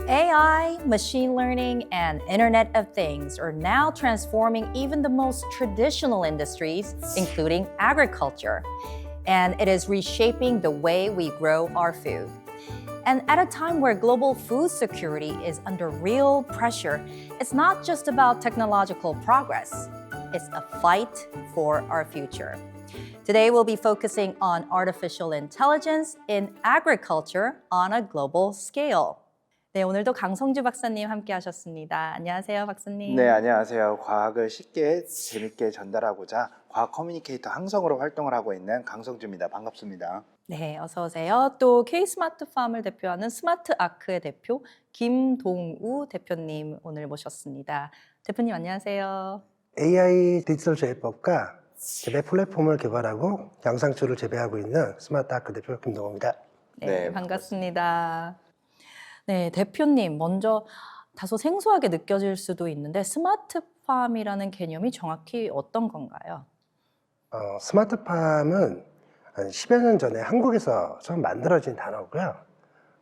AI, machine learning, and Internet of Things are now transforming even the most traditional industries, including agriculture. And it is reshaping the way we grow our food. And at a time where global food security is under real pressure, it's not just about technological progress, it's a fight for our future. Today, we'll be focusing on artificial intelligence in agriculture on a global scale. 네, 오늘도 강성주 박사님 함께 하셨습니다. 안녕하세요, 박사님. 네, 안녕하세요. 과학을 쉽게 재밌게 전달하고자 과학 커뮤니케이터 항성으로 활동을 하고 있는 강성주입니다. 반갑습니다. 네, 어서 오세요. 또 K-스마트팜을 대표하는 스마트아크의 대표 김동우 대표님 오늘 모셨습니다. 대표님 안녕하세요. AI 디지털 재배법과 재배 플랫폼을 개발하고 양상추를 재배하고 있는 스마트아크 대표 김동호입니다. 네, 네, 반갑습니다. 네, 대표님 먼저 다소 생소하게 느껴질 수도 있는데 스마트팜이라는 개념이 정확히 어떤 건가요? 스마트팜은 한 10여 년 전에 한국에서 처음 만들어진 단어고요.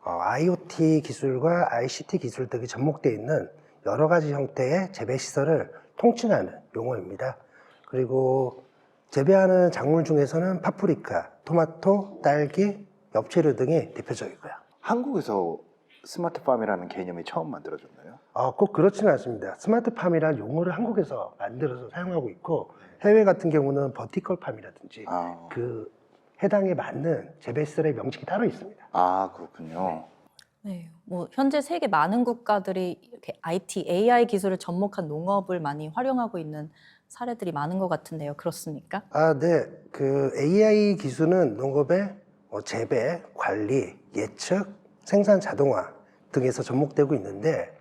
IoT 기술과 ICT 기술 등이 접목되어 있는 여러 가지 형태의 재배 시설을 통칭하는 용어입니다. 그리고 재배하는 작물 중에서는 파프리카, 토마토, 딸기, 엽채류 등이 대표적이고요. 한국에서 스마트팜이라는 개념이 처음 만들어졌나요? 꼭 그렇지는 않습니다. 스마트팜이라는 용어를 한국에서 만들어서 사용하고 있고 해외 같은 경우는 버티컬팜이라든지 그 해당에 맞는 재배시설의 명칭이 따로 있습니다. 아, 그렇군요. 네, 뭐 현재 세계 많은 국가들이 이렇게 IT, AI 기술을 접목한 농업을 많이 활용하고 있는 사례들이 많은 것 같은데요. 그렇습니까? 네. 그 AI 기술은 농업의 재배, 관리, 예측, 생산 자동화 등에서 접목되고 있는데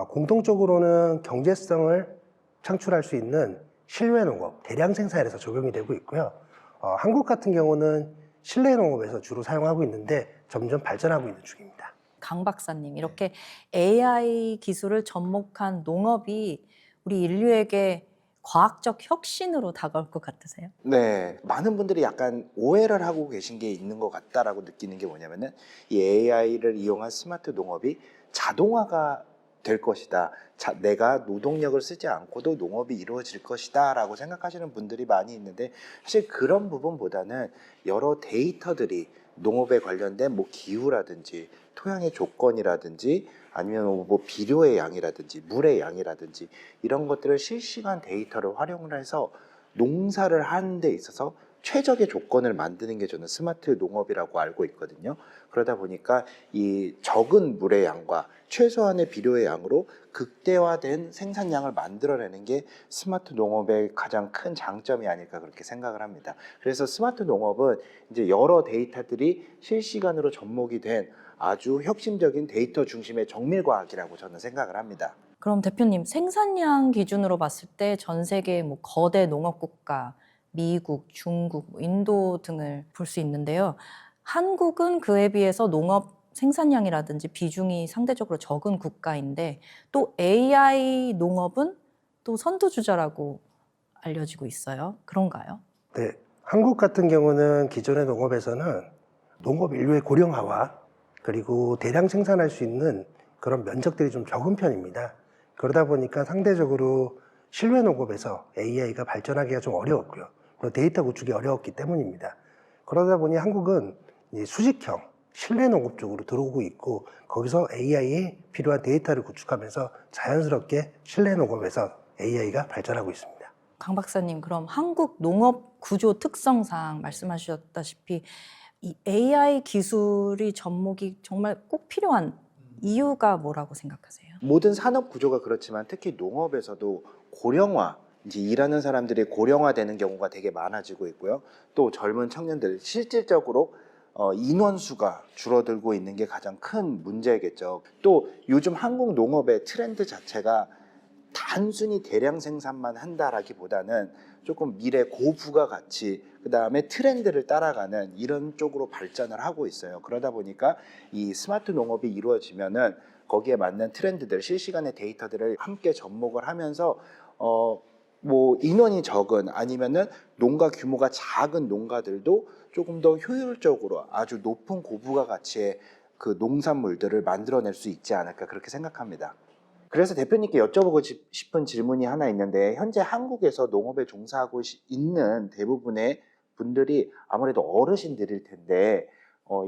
공통적으로는 경제성을 창출할 수 있는 실외 농업, 대량 생산에서 적용이 되고 있고요. 한국 같은 경우는 실내 농업에서 주로 사용하고 있는데 점점 발전하고 있는 중입니다. 강 박사님, 이렇게 AI 기술을 접목한 농업이 우리 인류에게 과학적 혁신으로 다가올 것 같으세요? 네, 많은 분들이 약간 오해를 하고 계신 게 있는 것 같다라고 느끼는 게 뭐냐면은 이 AI를 이용한 스마트 농업이 자동화가 될 것이다. 내가 노동력을 쓰지 않고도 농업이 이루어질 것이다 라고 생각하시는 분들이 많이 있는데 사실 그런 부분보다는 여러 데이터들이 농업에 관련된 뭐 기후라든지 토양의 조건이라든지 아니면 뭐 비료의 양이라든지 물의 양이라든지 이런 것들을 실시간 데이터를 활용을 해서 농사를 하는 데 있어서 최적의 조건을 만드는 게 저는 스마트 농업이라고 알고 있거든요. 그러다 보니까 이 적은 물의 양과 최소한의 비료의 양으로 극대화된 생산량을 만들어내는 게 스마트 농업의 가장 큰 장점이 아닐까 그렇게 생각을 합니다. 그래서 스마트 농업은 이제 여러 데이터들이 실시간으로 접목이 된 아주 혁신적인 데이터 중심의 정밀과학이라고 저는 생각을 합니다. 그럼 대표님, 생산량 기준으로 봤을 때 전 세계 뭐 거대 농업국가, 미국, 중국, 인도 등을 볼 수 있는데요. 한국은 그에 비해서 농업 생산량이라든지 비중이 상대적으로 적은 국가인데 또 AI 농업은 또 선두주자라고 알려지고 있어요. 그런가요? 네. 한국 같은 경우는 기존의 농업에서는 농업 인류의 고령화와 그리고 대량 생산할 수 있는 그런 면적들이 좀 적은 편입니다. 그러다 보니까 상대적으로 실외 농업에서 AI가 발전하기가 좀 어려웠고요. 데이터 구축이 어려웠기 때문입니다. 그러다 보니 한국은 수직형 실내 농업 쪽으로 들어오고 있고 거기서 AI에 필요한 데이터를 구축하면서 자연스럽게 실내 농업에서 AI가 발전하고 있습니다. 강 박사님, 그럼 한국 농업 구조 특성상 말씀하셨다시피 이 AI 기술이 접목이 정말 꼭 필요한 이유가 뭐라고 생각하세요? 모든 산업 구조가 그렇지만 특히 농업에서도 고령화, 이제 일하는 사람들이 고령화되는 경우가 되게 많아지고 있고요. 또 젊은 청년들 실질적으로 인원수가 줄어들고 있는 게 가장 큰 문제겠죠. 또 요즘 한국 농업의 트렌드 자체가 단순히 대량 생산만 한다라기보다는 조금 미래 고부가가치, 그 다음에 트렌드를 따라가는 이런 쪽으로 발전을 하고 있어요. 그러다 보니까 이 스마트 농업이 이루어지면은 거기에 맞는 트렌드들, 실시간의 데이터들을 함께 접목을 하면서 뭐 인원이 적은 아니면은 농가 규모가 작은 농가들도 조금 더 효율적으로 아주 높은 고부가 가치의 그 농산물들을 만들어낼 수 있지 않을까 그렇게 생각합니다. 그래서 대표님께 여쭤보고 싶은 질문이 하나 있는데 현재 한국에서 농업에 종사하고 있는 대부분의 분들이 아무래도 어르신들일 텐데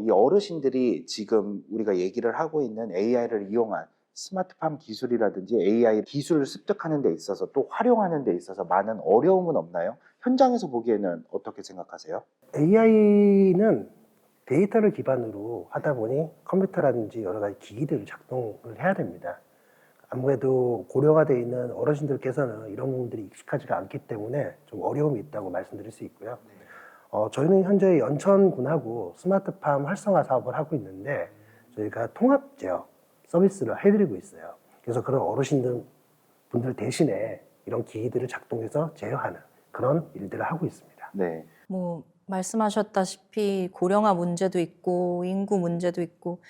이 어르신들이 지금 우리가 얘기를 하고 있는 AI를 이용한 스마트팜 기술이라든지 AI 기술을 습득하는 데 있어서 또 활용하는 데 있어서 많은 어려움은 없나요? 현장에서 보기에는 어떻게 생각하세요? AI는 데이터를 기반으로 하다 보니 컴퓨터라든지 여러 가지 기기들을 작동을 해야 됩니다. 아무래도 고령화되어 있는 어르신들께서는 이런 부분들이 익숙하지가 않기 때문에 좀 어려움이 있다고 말씀드릴 수 있고요. 저희는 현재 연천군하고 스마트팜 활성화 사업을 하고 있는데 저희가 통합 제어 서비스를 해드리고 있어요. 그래서 그런 어르신들 분들 대신에 이런 기기들을 작동해서 제어하는 그런 일들을 하고 있습니다. 네. 뭐 말씀하셨다시피 고령화 문제도 있고 인구 문제도 있고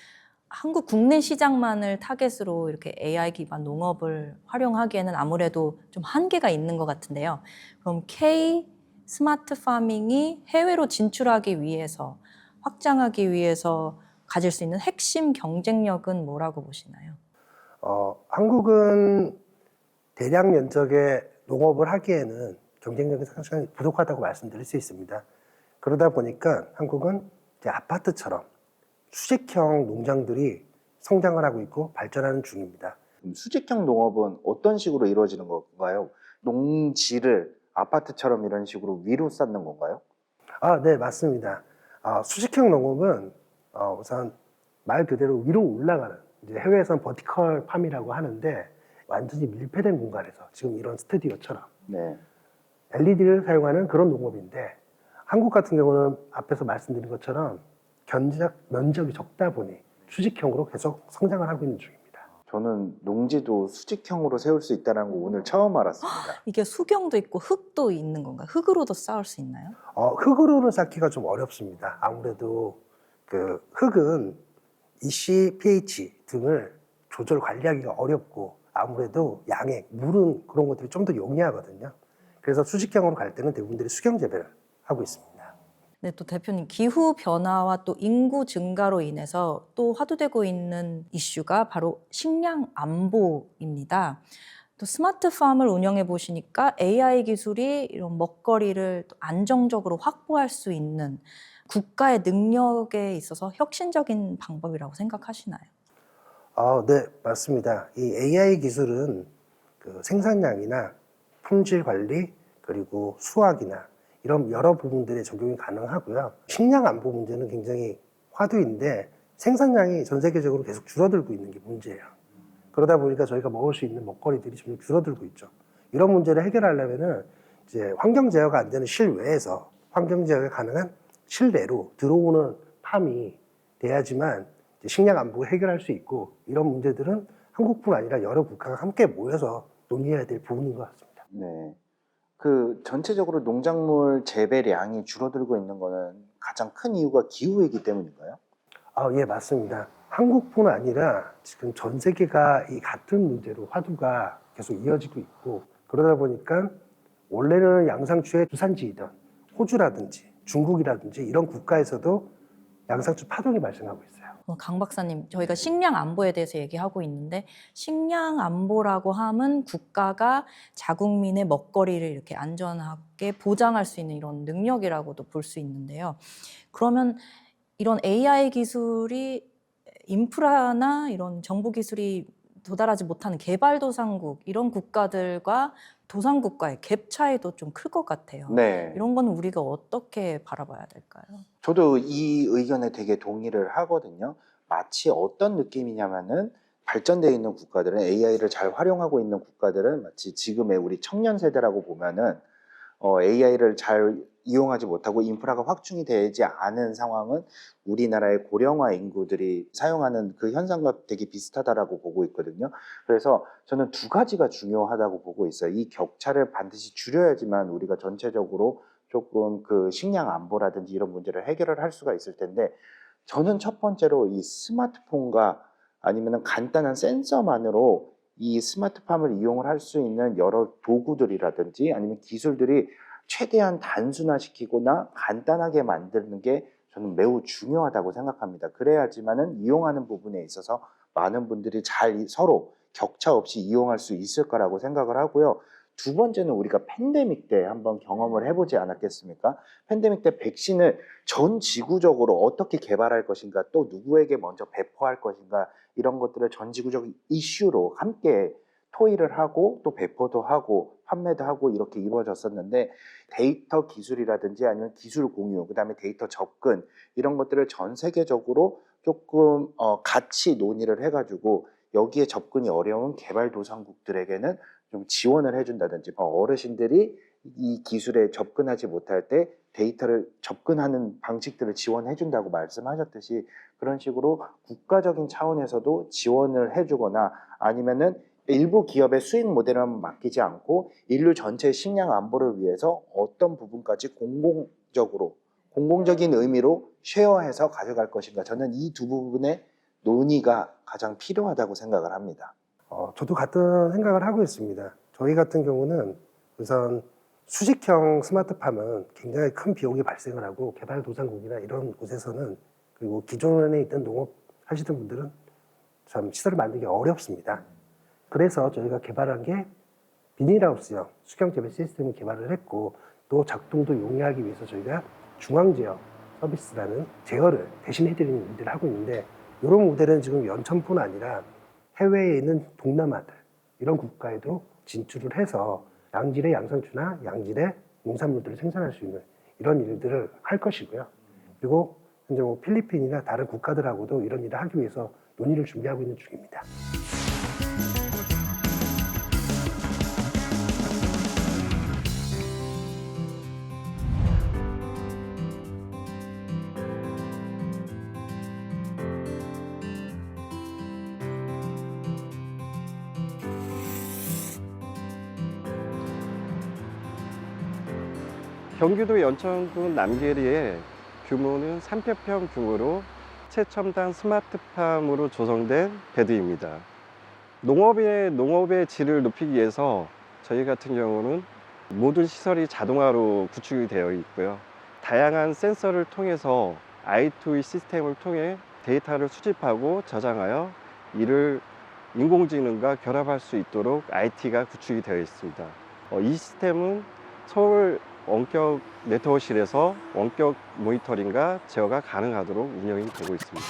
한국 국내 시장만을 타겟으로 이렇게 AI 기반 농업을 활용하기에는 아무래도 좀 한계가 있는 것 같은데요. 그럼 K 스마트 파밍이 해외로 진출하기 위해서 확장하기 위해서 가질 수 있는 핵심 경쟁력은 뭐라고 보시나요? 한국은 대량 면적의 농업을 하기에는 경쟁력이 상당히 부족하다고 말씀드릴 수 있습니다. 그러다 보니까 한국은 이제 아파트처럼 수직형 농장들이 성장을 하고 있고 발전하는 중입니다. 수직형 농업은 어떤 식으로 이루어지는 건가요? 농지를 아파트처럼 이런 식으로 위로 쌓는 건가요? 네, 맞습니다. 수직형 농업은 우선 말 그대로 위로 올라가는, 이제 해외에서는 버티컬 팜이라고 하는데 완전히 밀폐된 공간에서 지금 이런 스튜디오처럼 네. LED를 사용하는 그런 농업인데 한국 같은 경우는 앞에서 말씀드린 것처럼 면적이 적다 보니 수직형으로 계속 성장을 하고 있는 중입니다. 저는 농지도 수직형으로 세울 수 있다는 거 오늘 처음 알았습니다. 이게 수경도 있고 흙도 있는 건가요? 흙으로도 쌓을 수 있나요? 흙으로는 쌓기가 좀 어렵습니다. 아무래도 그 흙은 EC, pH 등을 조절 관리하기가 어렵고 아무래도 양액, 물은 그런 것들이 좀 더 용이하거든요. 그래서 수직형으로 갈 때는 대부분들이 수경 재배를 하고 있습니다. 네, 또 대표님 기후 변화와 또 인구 증가로 인해서 또 화두되고 있는 이슈가 바로 식량 안보입니다. 또 스마트팜을 운영해 보시니까 AI 기술이 이런 먹거리를 또 안정적으로 확보할 수 있는 국가의 능력에 있어서 혁신적인 방법이라고 생각하시나요? 네, 맞습니다. 이 AI 기술은 그 생산량이나 품질 관리 그리고 수확이나 이런 여러 부분들에 적용이 가능하고요. 식량 안보 문제는 굉장히 화두인데 생산량이 전 세계적으로 계속 줄어들고 있는 게 문제예요. 그러다 보니까 저희가 먹을 수 있는 먹거리들이 점점 줄어들고 있죠. 이런 문제를 해결하려면은 이제 환경 제어가 안 되는 실외에서 환경 제어가 가능한 실내로 들어오는 팜이 돼야지만 식량 안보를 해결할 수 있고 이런 문제들은 한국뿐 아니라 여러 국가가 함께 모여서 논의해야 될 부분인 것 같습니다. 네. 그 전체적으로 농작물 재배량이 줄어들고 있는 거는 가장 큰 이유가 기후이기 때문인가요? 예, 맞습니다. 한국뿐 아니라 지금 전 세계가 이 같은 문제로 화두가 계속 이어지고 있고 그러다 보니까 원래는 양상추의 주산지이던 호주라든지 중국이라든지 이런 국가에서도 양상추 파동이 발생하고 있어요. 강 박사님, 저희가 식량 안보에 대해서 얘기하고 있는데 식량 안보라고 하면 국가가 자국민의 먹거리를 이렇게 안전하게 보장할 수 있는 이런 능력이라고도 볼 수 있는데요. 그러면 이런 AI 기술이 인프라나 이런 정보 기술이 도달하지 못하는 개발도상국 이런 국가들과 도상국가의 갭 차이도 좀 클 것 같아요. 네. 이런 거는 우리가 어떻게 바라봐야 될까요? 저도 이 의견에 되게 동의를 하거든요. 마치 어떤 느낌이냐면은 발전되어 있는 국가들은 AI를 잘 활용하고 있는 국가들은 마치 지금의 우리 청년 세대라고 보면은 AI를 잘 이용하지 못하고 인프라가 확충이 되지 않은 상황은 우리나라의 고령화 인구들이 사용하는 그 현상과 되게 비슷하다라고 보고 있거든요. 그래서 저는 두 가지가 중요하다고 보고 있어요. 이 격차를 반드시 줄여야지만 우리가 전체적으로 조금 그 식량 안보라든지 이런 문제를 해결을 할 수가 있을 텐데 저는 첫 번째로 이 스마트폰과 아니면 간단한 센서만으로 이 스마트팜을 이용을 할 수 있는 여러 도구들이라든지 아니면 기술들이 최대한 단순화시키거나 간단하게 만드는 게 저는 매우 중요하다고 생각합니다. 그래야지만은 이용하는 부분에 있어서 많은 분들이 잘 서로 격차 없이 이용할 수 있을 거라고 생각을 하고요. 두 번째는 우리가 팬데믹 때 한번 경험을 해보지 않았겠습니까? 팬데믹 때 백신을 전 지구적으로 어떻게 개발할 것인가, 또 누구에게 먼저 배포할 것인가, 이런 것들을 전 지구적 이슈로 함께 토의를 하고 또 배포도 하고 판매도 하고 이렇게 이루어졌었는데, 데이터 기술이라든지 아니면 기술 공유, 그다음에 데이터 접근, 이런 것들을 전 세계적으로 조금 같이 논의를 해가지고 여기에 접근이 어려운 개발도상국들에게는 좀 지원을 해준다든지, 어르신들이 이 기술에 접근하지 못할 때 데이터를 접근하는 방식들을 지원해준다고 말씀하셨듯이, 그런 식으로 국가적인 차원에서도 지원을 해주거나, 아니면은 일부 기업의 수익 모델만 맡기지 않고 인류 전체의 식량 안보를 위해서 어떤 부분까지 공공적인 의미로 쉐어해서 가져갈 것인가, 저는 이 두 부분의 논의가 가장 필요하다고 생각을 합니다. 저도 같은 생각을 하고 있습니다. 저희 같은 경우는 우선 수직형 스마트팜은 굉장히 큰 비용이 발생을 하고, 개발도상국이나 이런 곳에서는, 그리고 기존에 있던 농업 하시던 분들은 참 시설을 만들기 어렵습니다. 그래서 저희가 개발한 게 비닐하우스형 수경 재배 시스템을 개발을 했고, 또 작동도 용이하기 위해서 저희가 중앙제어 서비스라는 제어를 대신해드리는 일들을 하고 있는데, 이런 모델은 지금 연천뿐 아니라 해외에 있는 동남아들, 이런 국가에도 진출을 해서 양질의 양상추나 양질의 농산물들을 생산할 수 있는 이런 일들을 할 것이고요. 그리고 현재 뭐 필리핀이나 다른 국가들하고도 이런 일을 하기 위해서 논의를 준비하고 있는 중입니다. 경기도 연천군 남계리에 규모는 300평 규모로 최첨단 스마트팜으로 조성된 베드입니다. 농업의 질을 높이기 위해서 저희 같은 경우는 모든 시설이 자동화로 구축이 되어 있고요. 다양한 센서를 통해서 I2E 시스템을 통해 데이터를 수집하고 저장하여 이를 인공지능과 결합할 수 있도록 IT가 구축이 되어 있습니다. 이 시스템은 서울 원격 네트워크실에서 원격 모니터링과 제어가 가능하도록 운영이 되고 있습니다.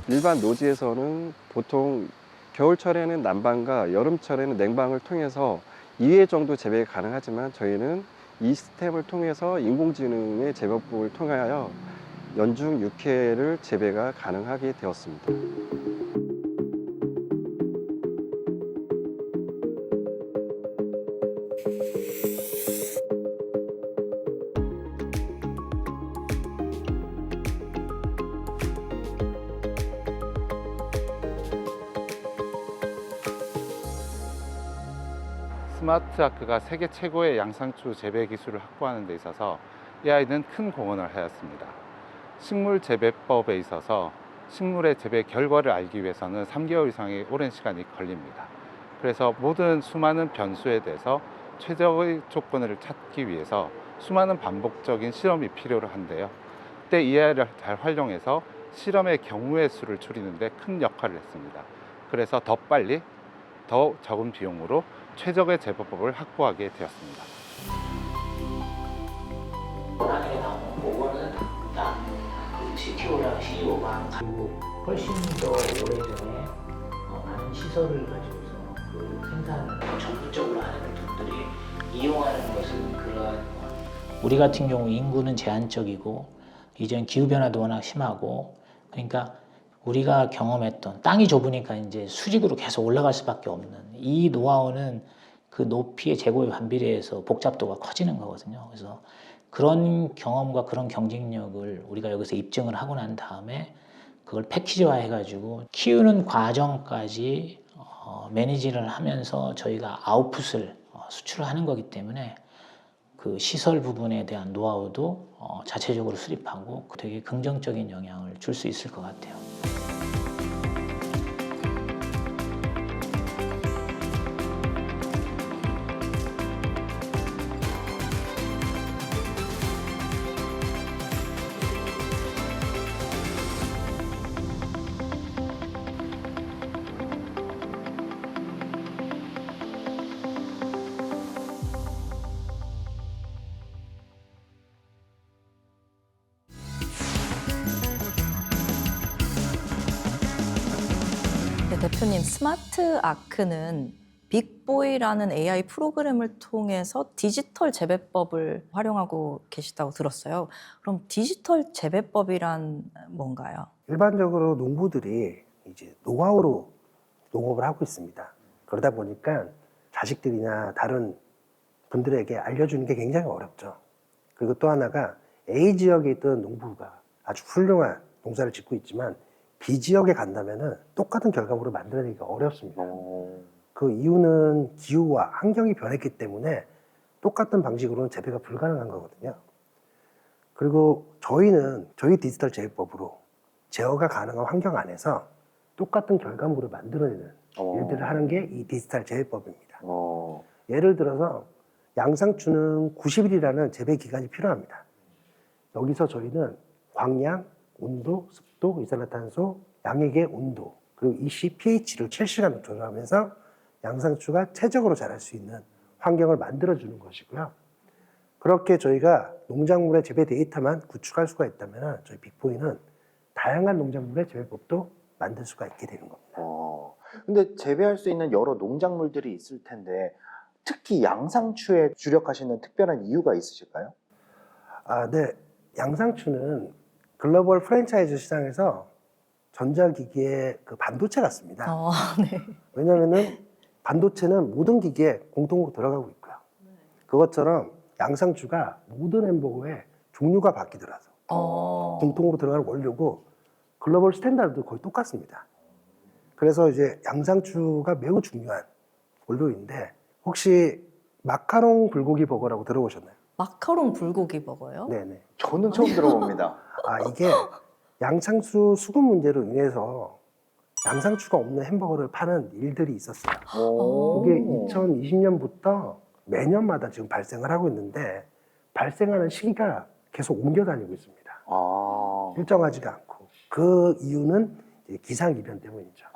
일반 노지에서는 보통 겨울철에는 난방과 여름철에는 냉방을 통해서 2회 정도 재배가 가능하지만, 저희는 이 시스템을 통해서 인공지능의 재배법을 통하여 연중 6회를 재배가 가능하게 되었습니다. 스마트아크가 세계 최고의 양상추 재배 기술을 확보하는 데 있어서 이 아이는 큰 공헌을 하였습니다. 식물 재배법에 있어서 식물의 재배 결과를 알기 위해서는 3개월 이상의 오랜 시간이 걸립니다. 그래서 모든 수많은 변수에 대해서 최적의 조건을 찾기 위해서 수많은 반복적인 실험이 필요로 한데요. 그때 이 아이를 잘 활용해서 실험의 경우의 수를 줄이는 데 큰 역할을 했습니다. 그래서 더 빨리, 더 적은 비용으로 최적의 재배법을 확보하게 되었습니다. 원안에 나오는 그거는 딱 CTO랑 CEO가 그리고 훨씬 더 오래전에 많은 시설을 가지고서 그 생산을 전문적으로 하는 분들이 이용하는 것은 그러한, 우리 같은 경우 인구는 제한적이고 이전 기후변화도 워낙 심하고, 그러니까 우리가 경험했던 땅이 좁으니까 이제 수직으로 계속 올라갈 수밖에 없는 이 노하우는 그 높이의 제고의 반비례해서 복잡도가 커지는 거거든요. 그래서 그런 경험과 그런 경쟁력을 우리가 여기서 입증을 하고 난 다음에 그걸 패키지화 해가지고 키우는 과정까지 매니지를 하면서 저희가 아웃풋을 수출을 하는 거기 때문에 그 시설 부분에 대한 노하우도 자체적으로 수립하고 되게 긍정적인 영향을 줄 수 있을 것 같아요. 네, 대표님, 스마트 아크는 빅보이라는 AI 프로그램을 통해서 디지털 재배법을 활용하고 계시다고 들었어요. 그럼 디지털 재배법이란 뭔가요? 일반적으로 농부들이 이제 노하우로 농업을 하고 있습니다. 그러다 보니까 자식들이나 다른 분들에게 알려주는 게 굉장히 어렵죠. 그리고 또 하나가 A 지역에 있던 농부가 아주 훌륭한 농사를 짓고 있지만 B 지역에 간다면은 똑같은 결과물을 만들어내기가 어렵습니다. 그 이유는 기후와 환경이 변했기 때문에 똑같은 방식으로는 재배가 불가능한 거거든요. 그리고 저희 디지털 재배법으로 제어가 가능한 환경 안에서 똑같은 결과물을 만들어내는 일들을 하는 게 이 디지털 재배법입니다. 예를 들어서 양상추는 90일이라는 재배 기간이 필요합니다. 여기서 저희는 광량, 온도, 습도, 이산화탄소, 양액의 온도, 그리고 이시 pH를 7시간 조절하면서 양상추가 최적으로 자랄 수 있는 환경을 만들어주는 것이고요. 그렇게 저희가 농작물의 재배 데이터만 구축할 수가 있다면 저희 빅보이는 다양한 농작물의 재배법도 만들 수가 있게 되는 겁니다. 근데 재배할 수 있는 여러 농작물들이 있을 텐데 특히 양상추에 주력하시는 특별한 이유가 있으실까요? 네. 양상추는 글로벌 프랜차이즈 시장에서 전자기기의 그 반도체 같습니다. 네. 왜냐하면 반도체는 모든 기기에 공통으로 들어가고 있고요. 그것처럼 양상추가 모든 햄버거의 종류가 바뀌더라도 공통으로 들어가는 원료고 글로벌 스탠다드도 거의 똑같습니다. 그래서 이제 양상추가 매우 중요한 원료인데 혹시 마카롱 불고기 버거라고 들어보셨나요? 마카롱 불고기 버거요? 네네. 저는 처음 들어봅니다. 이게 양상추 수급 문제로 인해서 양상추가 없는 햄버거를 파는 일들이 있었어요. 그게 2020년부터 매년마다 지금 발생을 하고 있는데 발생하는 시기가 계속 옮겨 다니고 있습니다. 일정하지가 않고 그 이유는 이제 기상이변 때문이죠.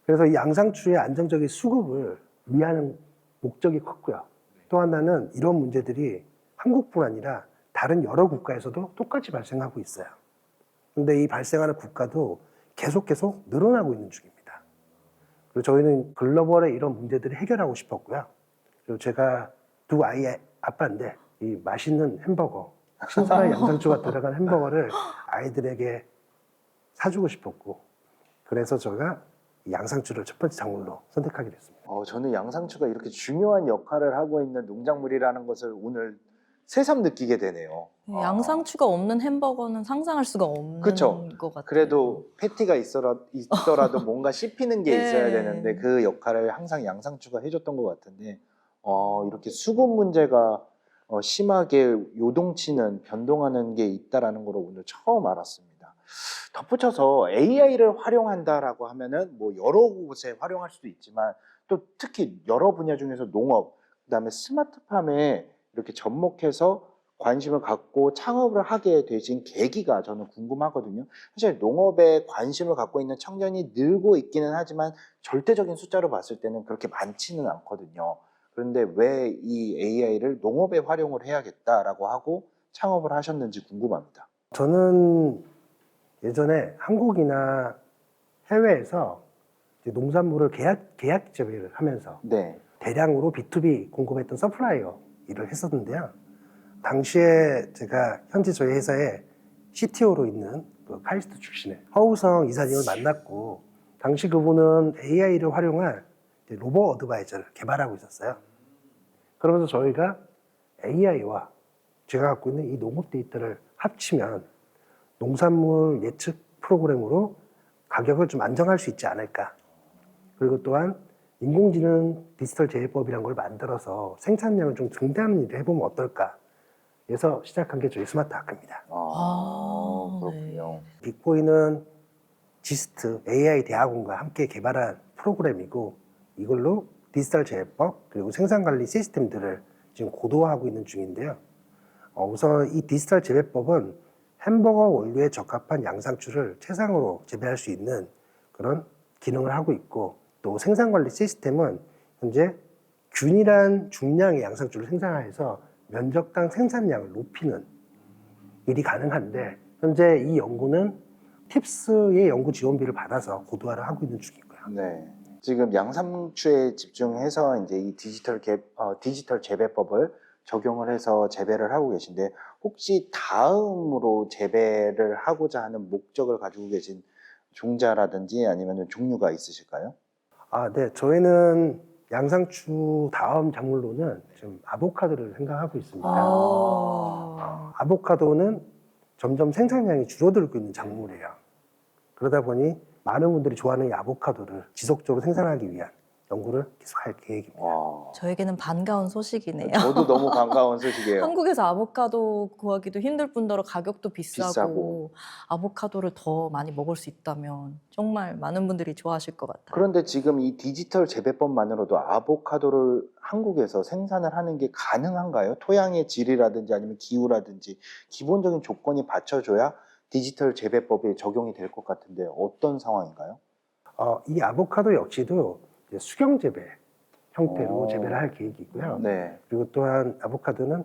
그래서 이 양상추의 안정적인 수급을 위하는 목적이 컸고요. 또 하나는 이런 문제들이 한국뿐 아니라 다른 여러 국가에서도 똑같이 발생하고 있어요. 근데 이 발생하는 국가도 계속 늘어나고 있는 중입니다. 그리고 저희는 글로벌의 이런 문제들을 해결하고 싶었고요. 그리고 제가 두 아이의 아빠인데 이 맛있는 햄버거, 신선한 양상추가 들어간 햄버거를 아이들에게 사주고 싶었고 그래서 제가 이 양상추를 첫 번째 작물로 선택하게 됐습니다. 저는 양상추가 이렇게 중요한 역할을 하고 있는 농작물이라는 것을 오늘 새삼 느끼게 되네요. 양상추가 없는 햄버거는 상상할 수가 없는 그쵸? 것 같아요. 그래도 패티가 있더라도 뭔가 씹히는 게 네. 있어야 되는데 그 역할을 항상 양상추가 해줬던 것 같은데 이렇게 수급 문제가 심하게 요동치는 변동하는 게 있다라는 걸 오늘 처음 알았습니다. 덧붙여서 AI를 활용한다라고 하면은 뭐 여러 곳에 활용할 수도 있지만 또 특히 여러 분야 중에서 농업, 그다음에 스마트팜에 이렇게 접목해서 관심을 갖고 창업을 하게 되신 계기가 저는 궁금하거든요. 사실 농업에 관심을 갖고 있는 청년이 늘고 있기는 하지만 절대적인 숫자로 봤을 때는 그렇게 많지는 않거든요. 그런데 왜 이 AI를 농업에 활용을 해야겠다라고 하고 창업을 하셨는지 궁금합니다. 저는 예전에 한국이나 해외에서 이제 농산물을 계약 재배를 하면서 네. 대량으로 B2B 공급했던 서플라이어 일을 했었는데요. 당시에 제가 현재 저희 회사에 CTO로 있는 그 카이스트 출신의 허우성 이사님을 만났고 당시 그분은 AI를 활용한 로봇 어드바이저를 개발하고 있었어요. 그러면서 저희가 AI와 제가 갖고 있는 이 농업 데이터를 합치면 농산물 예측 프로그램으로 가격을 좀 안정할 수 있지 않을까. 그리고 또한 인공지능 디지털 재해법이라는 걸 만들어서 생산량을 좀 증대하는 일을 해보면 어떨까 해서 시작한 게 저희 스마트 아크입니다. 그렇군요. 빅보이는 지스트 AI 대학원과 함께 개발한 프로그램이고 이걸로 디지털 재해법 그리고 생산관리 시스템들을 지금 고도화하고 있는 중인데요. 우선 이 디지털 재배법은 햄버거 원료에 적합한 양상추를 최상으로 재배할 수 있는 그런 기능을 하고 있고 또 생산관리 시스템은 현재 균일한 중량의 양상추를 생산해서 면적당 생산량을 높이는 일이 가능한데 현재 이 연구는 팁스의 연구 지원비를 받아서 고도화를 하고 있는 중이고요. 네. 지금 양상추에 집중해서 이제 이 디지털 재배법을 적용을 해서 재배를 하고 계신데 혹시 다음으로 재배를 하고자 하는 목적을 가지고 계신 종자라든지 아니면 종류가 있으실까요? 네. 저희는 양상추 다음 작물로는 지금 아보카도를 생각하고 있습니다. 아보카도는 점점 생산량이 줄어들고 있는 작물이에요. 그러다 보니 많은 분들이 좋아하는 이 아보카도를 지속적으로 생산하기 위한 연구를 계속할 계획입니다. 저에게는 반가운 소식이네요. 저도 너무 반가운 소식이에요. 한국에서 아보카도 구하기도 힘들 뿐더러 가격도 비싸고 아보카도를 더 많이 먹을 수 있다면 정말 많은 분들이 좋아하실 것 같아요. 그런데 지금 이 디지털 재배법만으로도 아보카도를 한국에서 생산을 하는 게 가능한가요? 토양의 질이라든지 아니면 기후라든지 기본적인 조건이 받쳐줘야 디지털 재배법에 적용이 될 것 같은데 어떤 상황인가요? 이 아보카도 역시도 이제 수경 재배 형태로 재배를 할 계획이고요. 네. 그리고 또한 아보카도는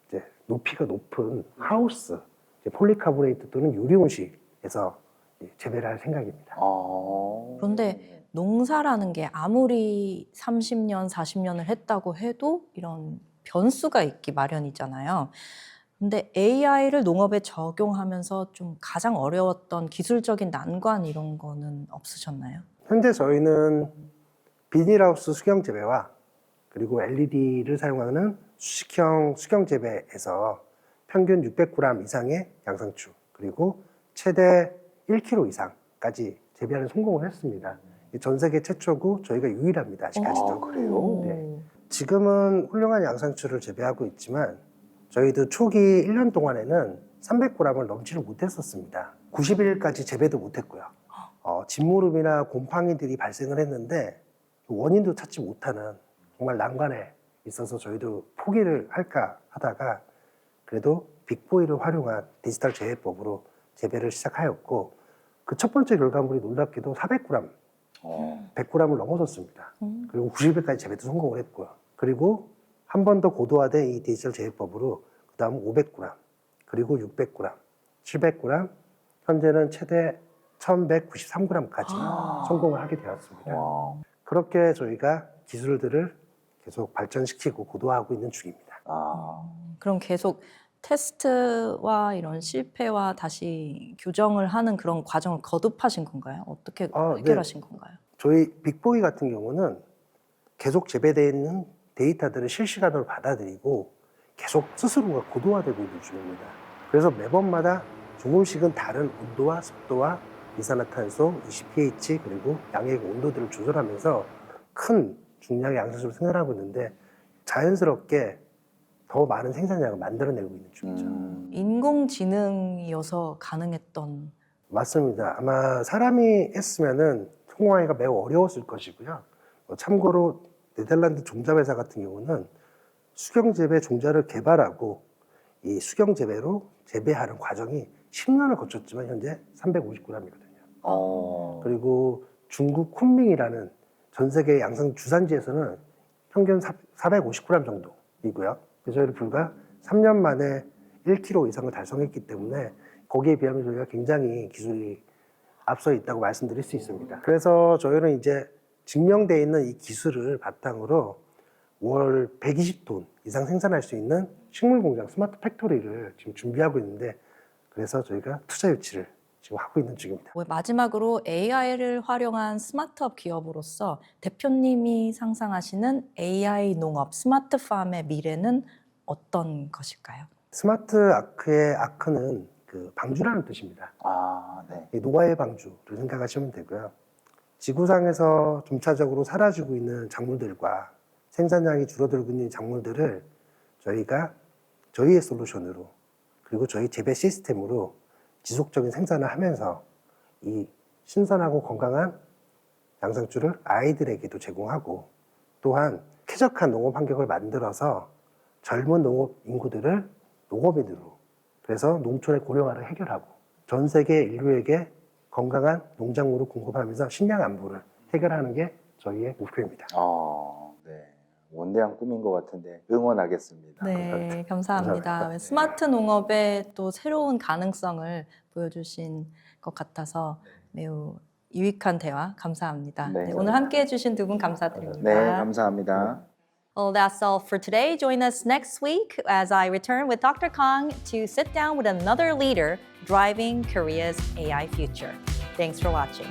이제 높이가 높은 하우스, 이제 폴리카보네이트 또는 유리온실에서 재배를 할 생각입니다. 그런데 농사라는 게 아무리 30년, 40년을 했다고 해도 이런 변수가 있기 마련이잖아요. 근데 AI를 농업에 적용하면서 좀 가장 어려웠던 기술적인 난관 이런 거는 없으셨나요? 현재 저희는 비닐하우스 수경 재배와 그리고 LED를 사용하는 수식형 수경 재배에서 평균 600g 이상의 양상추 그리고 최대 1kg 이상까지 재배하는 성공을 했습니다. 전 세계 최초고 저희가 유일합니다. 아직까지도. 그래요? 네. 지금은 훌륭한 양상추를 재배하고 있지만 저희도 초기 1년 동안에는 300g을 넘지를 못했었습니다. 90일까지 재배도 못했고요. 진무름이나 곰팡이들이 발생을 했는데 원인도 찾지 못하는 정말 난관에 있어서 저희도 포기를 할까 하다가 그래도 빅보이를 활용한 디지털 재배법으로 재배를 시작하였고 그 첫 번째 결과물이 놀랍게도 400g, 100g을 넘어섰습니다. 그리고 90일까지 재배도 성공을 했고요. 그리고 한 번 더 고도화된 이 디지털 재배법으로 그 다음 500g, 그리고 600g, 700g, 현재는 최대 1193g까지 성공을 하게 되었습니다. 그렇게 저희가 기술들을 계속 발전시키고 고도화하고 있는 중입니다. 그럼 계속 테스트와 이런 실패와 다시 교정을 하는 그런 과정을 거듭하신 건가요? 어떻게 해결하신 건가요? 저희 빅보이 같은 경우는 계속 재배되어 있는 데이터들을 실시간으로 받아들이고 계속 스스로가 고도화되고 있는 중입니다. 그래서 매번마다 조금씩은 다른 온도와 습도와 이산화탄소, ECpH 그리고 양액 온도들을 조절하면서 큰 중량의 양상추를 생산하고 있는데 자연스럽게 더 많은 생산량을 만들어내고 있는 중이죠. 인공지능이어서 가능했던. 맞습니다. 아마 사람이 했으면은 성공하기가 매우 어려웠을 것이고요. 참고로 네덜란드 종자회사 같은 경우는 수경재배 종자를 개발하고 이 수경재배로 재배하는 과정이 10년을 거쳤지만 현재 350g이거든요. 그리고 중국 쿤밍이라는 전 세계 양상 주산지에서는 평균 450g 정도이고요. 그래서 저희는 불과 3년 만에 1kg 이상을 달성했기 때문에 거기에 비하면 저희가 굉장히 기술이 앞서 있다고 말씀드릴 수 있습니다. 그래서 저희는 이제 증명되어 있는 이 기술을 바탕으로 월 120톤 이상 생산할 수 있는 식물 공장 스마트 팩토리를 지금 준비하고 있는데 그래서 저희가 투자 유치를 지금 하고 있는 중입니다. 마지막으로 AI를 활용한 스마트업 기업으로서 대표님이 상상하시는 AI 농업, 스마트팜의 미래는 어떤 것일까요? 스마트 아크의 아크는 그 방주라는 뜻입니다. 네. 노아의 방주를 생각하시면 되고요. 지구상에서 점차적으로 사라지고 있는 작물들과 생산량이 줄어들고 있는 작물들을 저희가 저희의 솔루션으로 그리고 저희 재배 시스템으로 지속적인 생산을 하면서 이 신선하고 건강한 양상추를 아이들에게도 제공하고 또한 쾌적한 농업 환경을 만들어서 젊은 농업 인구들을 농업인으로 그래서 농촌의 고령화를 해결하고 전 세계 인류에게 건강한 농작물을 공급하면서 식량 안보를 해결하는 게 저희의 목표입니다. 네. 원대한 꿈인 것 같은데 응원하겠습니다. 네, 감사합니다. 감사합니다. 스마트 농업의 또 새로운 가능성을 보여주신 것 같아서 매우 유익한 대화 감사합니다. 네. 네, 오늘 함께해 주신 두 분 감사드립니다. 네, 감사합니다. Well, that's all for today. Join us next week as I return with Dr. Kang to sit down with another leader driving Korea's AI future. Thanks for watching.